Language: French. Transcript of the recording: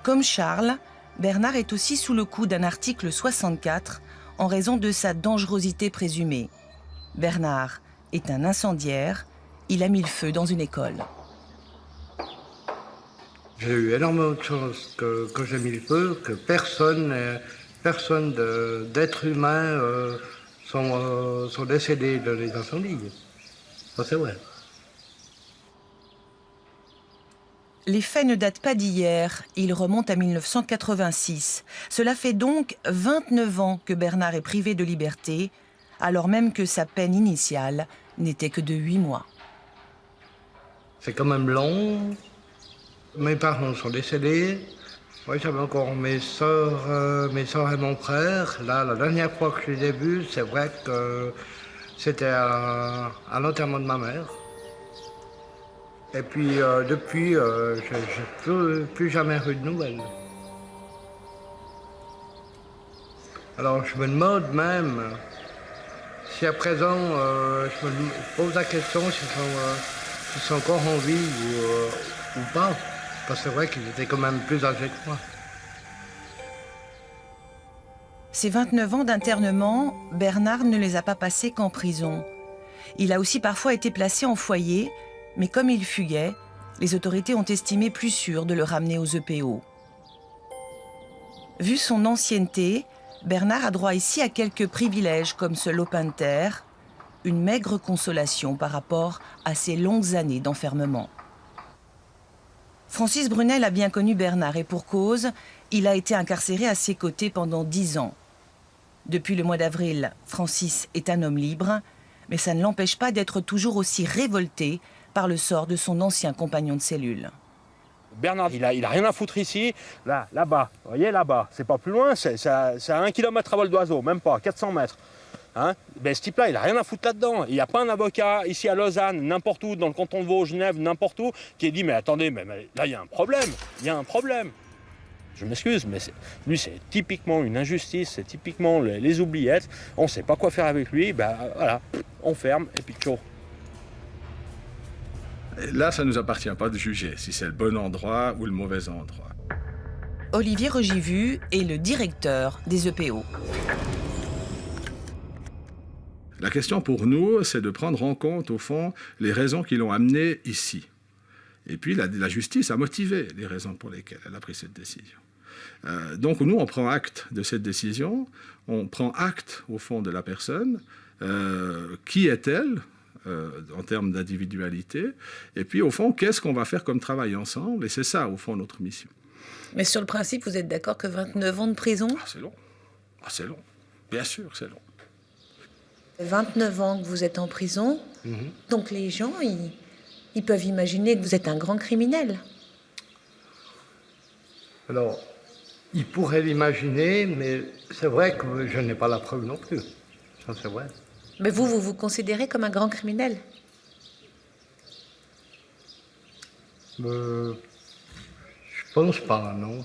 Comme Charles, Bernard est aussi sous le coup d'un article 64 en raison de sa dangerosité présumée. Bernard est un incendiaire, il a mis le feu dans une école. J'ai eu énormément de chance que j'ai mis le feu, que personne d'être humain sont décédés dans les incendies. Ça, c'est vrai. Les faits ne datent pas d'hier, ils remontent à 1986. Cela fait donc 29 ans que Bernard est privé de liberté, alors même que sa peine initiale n'était que de 8 mois. C'est quand même long. Mes parents sont décédés. Oui, j'avais encore mes sœurs et mon frère. Là, la dernière fois que je les ai vus, c'est vrai que c'était à l'enterrement de ma mère. Et puis, depuis, je n'ai plus jamais eu de nouvelles. Alors, je me demande même si à présent, je me pose la question s'ils sont encore en vie ou pas. Parce que c'est vrai qu'ils étaient quand même plus âgés que moi. Ces 29 ans d'internement, Bernard ne les a pas passés qu'en prison. Il a aussi parfois été placé en foyer, mais comme il fuguait, les autorités ont estimé plus sûr de le ramener aux EPO. Vu son ancienneté, Bernard a droit ici à quelques privilèges comme ce lopin de terre, une maigre consolation par rapport à ses longues années d'enfermement. Francis Brunel a bien connu Bernard et pour cause, il a été incarcéré à ses côtés pendant 10 ans. Depuis le mois d'avril, Francis est un homme libre, mais ça ne l'empêche pas d'être toujours aussi révolté par le sort de son ancien compagnon de cellule. Bernard, il a rien à foutre ici. Là-bas, vous voyez, là-bas, c'est pas plus loin, c'est à 1 km à vol d'oiseau, même pas, 400 mètres. Hein, ben, ce type-là, il a rien à foutre là-dedans. Il n'y a pas un avocat ici à Lausanne, n'importe où, dans le canton de Vaud, Genève, n'importe où, qui ait dit, mais attendez, mais là, il y a un problème, il y a un problème. Je m'excuse, mais lui, c'est typiquement une injustice, c'est typiquement les oubliettes. On ne sait pas quoi faire avec lui, ben voilà, on ferme et puis ciao. Là, ça ne nous appartient pas de juger si c'est le bon endroit ou le mauvais endroit. Olivier Regivu est le directeur des EPO. La question pour nous, c'est de prendre en compte, au fond, les raisons qui l'ont amené ici. Et puis, la justice a motivé les raisons pour lesquelles elle a pris cette décision. Donc, nous, on prend acte de cette décision, on prend acte, au fond, de la personne. Qui est-elle en termes d'individualité? Et puis, au fond, qu'est-ce qu'on va faire comme travail ensemble? Et c'est ça, au fond, notre mission. Mais sur le principe, vous êtes d'accord que 29 ans de prison? Ah, c'est long. Ah, c'est long. Bien sûr, c'est long. 29 ans que vous êtes en prison, donc les gens, ils peuvent imaginer que vous êtes un grand criminel. Alors, ils pourraient l'imaginer, mais c'est vrai que je n'ai pas la preuve non plus. Ça, c'est vrai. Mais vous vous considérez comme un grand criminel? Je pense pas, non.